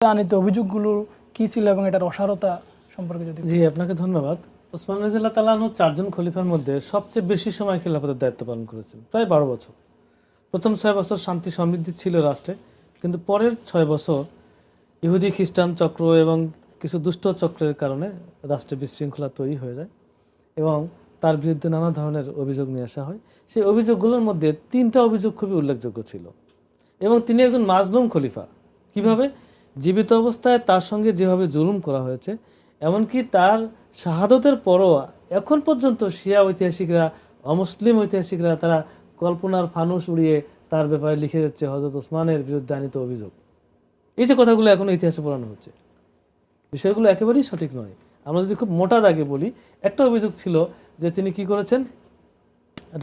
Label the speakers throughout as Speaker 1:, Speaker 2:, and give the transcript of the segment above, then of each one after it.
Speaker 1: আনিত অভিযোগগুলো কি ছিল এবং এটার অসারতা সম্পর্কে যদি।
Speaker 2: জি, আপনাকে ধন্যবাদ। ওসমান রাদিয়াল্লাহু তাআলা আনহু 4 জন খলিফার মধ্যে সবচেয়ে বেশি সময় খিলাফতের দায়িত্ব পালন করেছেন, প্রায় 12 বছর। প্রথম 6 বছর শান্তি সমৃদ্ধি ছিল রাষ্ট্রে, কিন্তু পরের 6 বছর ইহুদি খ্রিস্টান চক্র এবং কিছু দুষ্ট চক্রের কারণে রাষ্ট্রে বিশৃঙ্খলা তৈরি হয়ে যায় এবং তার বিরুদ্ধে নানা ধরনের অভিযোগ নিয়ে আসা হয়। সেই অভিযোগগুলোর মধ্যে 3টা অভিযোগ খুবই উল্লেখযোগ্য ছিল এবং তিনি একজন মাজলুম খলিফা। কিভাবে? জীবিত অবস্থায় তার সঙ্গে যেভাবে জুলুম করা হয়েছে, এমনকি তার শাহাদতের পরও এখন পর্যন্ত শিয়া ঐতিহাসিকরা, অমুসলিম ঐতিহাসিকরা তারা কল্পনার ফানুস উড়িয়ে তার ব্যাপারে লিখে যাচ্ছে হযরত ওসমানের বিরুদ্ধে আনিত অভিযোগ। এই যে কথাগুলো এখন ইতিহাসে পড়ানো হচ্ছে, বিষয়গুলো একেবারেই সঠিক নয়। আমরা যদি খুব মোটা দাগে বলি, একটা অভিযোগ ছিল যে তিনি কি করেছেন,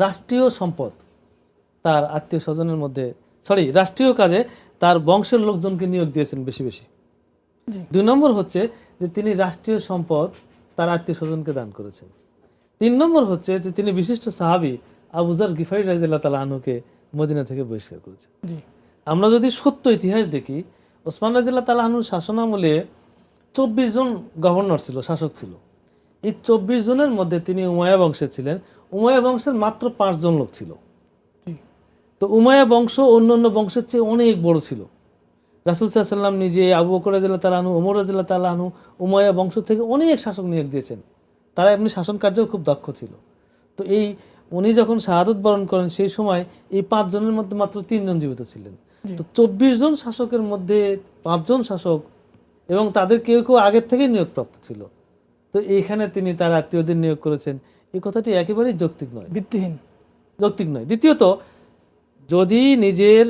Speaker 2: রাষ্ট্রীয় সম্পদ তার আত্মীয় স্বজনের মধ্যে, রাষ্ট্রীয় কাজে তার বংশের লোকজনকে নিয়োগ দিয়েছেন বেশি বেশি। 2 নম্বর হচ্ছে যে তিনি রাষ্ট্রীয় সম্পদ তার আত্মীয় স্বজনকে দান করেছেন। 3 নম্বর হচ্ছে যে তিনি বিশিষ্ট সাহাবী আবু যর গিফারী রাদিয়াল্লাহু তাআলা আনহুকে মদিনা থেকে বহিষ্কার করেছেন। আমরা যদি সত্য ইতিহাস দেখি, ওসমান রাদিয়াল্লাহু তাআলা আনহুর শাসনামলে 24 জন গভর্নর ছিল, শাসক ছিল। এই 24 জনের মধ্যে তিনি উমাইয়া বংশের ছিলেন। উমাইয়া বংশের মাত্র 5 জন লোক ছিল। তো উমাইয়া বংশ অন্যান্য বংশের চেয়ে অনেক বড় ছিল। রাসূল সাল্লাল্লাহু আলাইহি ওয়াসাল্লাম নিজে, আবু বকর রাদিয়াল্লাহু তাআলা আনহু, ওমর রাদিয়াল্লাহু তাআলা আনহু উমাইয়া বংশ থেকে অনেক শাসক নিয়োগ দিয়েছেন। তারা এমনি শাসন কার্যেও খুব দক্ষ ছিল। তো উনি যখন শাহাদত বরণ করেন সেই সময় এই 5 জনের মধ্যে মাত্র 3 জন জীবিত ছিলেন। তো 24 জন শাসকের মধ্যে 5 জন শাসক এবং তাদের কেউ কেউ আগের থেকেই নিয়োগপ্রাপ্ত ছিল। তো এইখানে তিনি তার আত্মীয়দের নিয়োগ করেছেন, এই কথাটি একেবারেই যৌক্তিক নয়,
Speaker 1: ভিত্তিহীন,
Speaker 2: যৌক্তিক নয়। দ্বিতীয়ত, যদি নিজের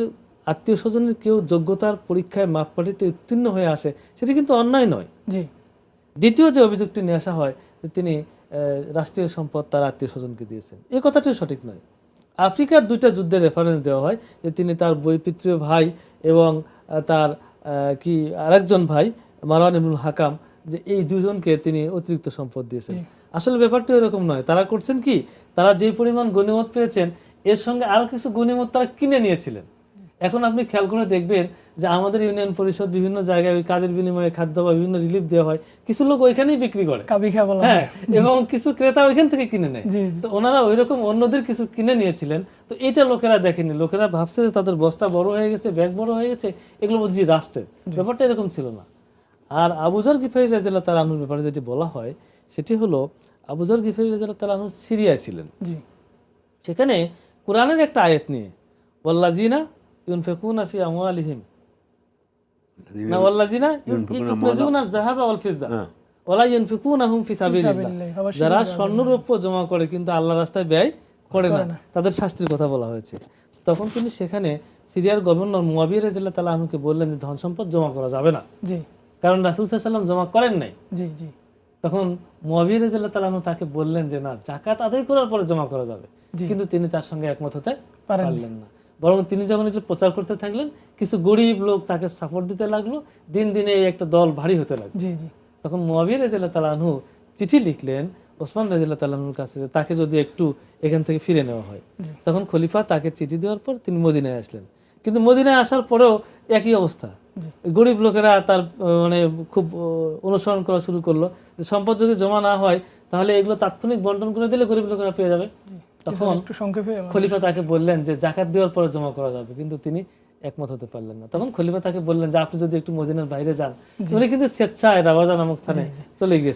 Speaker 2: আত্মীয় স্বজনের কেউ যোগ্যতার পরীক্ষায় মাপকাঠিতে উত্তীর্ণ হয়ে আসে, সেটা কিন্তু অন্যায় নয়। দ্বিতীয় যে অভিযোগটি নিয়ে আসা হয় যে তিনি রাষ্ট্রীয় সম্পদ তার আত্মীয় স্বজনকে দিয়েছেন, এই কথাটিও সঠিক নয়। আফ্রিকার 2টা যুদ্ধের রেফারেন্স দেওয়া হয় যে তিনি তার বৈপিত্রীয় ভাই এবং তার আরেকজন ভাই মারওয়ান ইবনুল হাকাম, যে এই 2 জনকে তিনি অতিরিক্ত সম্পদ দিয়েছেন। আসলে ব্যাপারটা এরকম নয়। তারা করছেন কি, তারা যে পরিমাণ গনিমত পেয়েছেন এর সঙ্গে আরো কিছু গনিমত তারা কিনে নিয়েছিলেন। এখন আপনি খেয়াল করে দেখবেন যে আমাদের ইউনিয়ন পরিষদ বিভিন্ন জায়গায় ওই কাজের বিনিময়ে খাদ্য বা বিভিন্ন রিলিফ দেওয়া হয়, কিছু লোক ওইখানেই বিক্রি করে, হ্যাঁ, এবং কিছু ক্রেতা ওইখান থেকে কিনে নেয়। তো ওনারা ওইরকম অন্যদের কিছু কিনে নিয়েছিলেন। তো এটা লোকেরা দেখেনি, লোকেরা ভাবছে যে তাদের বস্তা বড় হয়ে গেছে, ব্যাগ বড় হয়ে গেছে, এগুলো বুঝি রাষ্ট্রের। ব্যাপারটা এরকম ছিল না। আর আবু যর গিফারী রাদিয়াল্লাহু তাআলা আনহুর ব্যাপারে যেটি বলা হয় সেটি হলো, আবু যর গিফারী রাদিয়াল্লাহু তাআলা আনহু সিরিয়ায় ছিলেন। সেখানে কোরআনের একটা আয়াত নিয়ে, ওয়াল্লাযিনা ইউনফিকুনা ফি আমওয়ালিহিম না ওয়াল্লাযিনা ইউনফিকুনা যাহাবা ওয়াল ফিজ্জা ওয়ালা ইউনফিকুনাহুম ফি সাবিলিল্লাহ, যারা স্বর্ণরৌপ্য জমা করে কিন্তু আল্লাহর রাস্তায় ব্যয় করে না, তাদের শাস্তির কথা বলা হয়েছে। তখন তিনি সেখানে সিরিয়ার গভর্নর মুয়াবিয়া রাদিয়াল্লাহু তাআলা আনহুকে বললেন যে ধন সম্পদ জমা করা যাবে না, কারণ রাসূল সাল্লাল্লাহু আলাইহি ওয়াসাল্লাম জমা করেন নাই। তখন মুয়াবিয়া রাদিয়াল্লাহু তাআলা আনহু তাকে বললেন যে না, যাকাত আদায় করার পরে জমা করা যাবে, কিন্তু তিনি তার সঙ্গে একমত হতে পারলেন না। বরং তিনি যখন এটা প্রচার করতে থাকলেন, কিছু গরিব লোক তাকে সাপোর্ট দিতে লাগলো, দিন দিনে এই একটা দল ভারী হতে লাগলো। তখন মুয়াবিয়া রাদিয়াল্লাহু তাআলা আনহু চিঠি লিখলেন ওসমান রাদিয়াল্লাহু তাআলা আনহুর কাছে যে তাকে যদি একটু এখান থেকে ফিরে নেওয়া হয়। তখন খলিফা তাকে চিঠি দেওয়ার পর তিনি মদিনায় আসলেন। কিন্তু মদিনায় আসার পরেও একই অবস্থা, গরিব লোকেরা তার খুব অনুসরণ করা শুরু করলো যে সম্পদ যদি জমা না হয় তাহলে এগুলো তাৎক্ষণিক বন্টন করে দিলে গরিব লোকেরা পেয়ে যাবে। তখন খলিফা তাকে বললেন যে জাকাত দেওয়ার পরে জমা করা যাবে, কিন্তু তিনি একমত হতে পারলেন না। তখন খলিফা তাকে বললেন যে আপনি যদি একটু মদিনার বাইরে যান। উনি কিন্তু স্বেচ্ছায় রাওয়াজা নামক স্থানে চলে গিয়েছেন।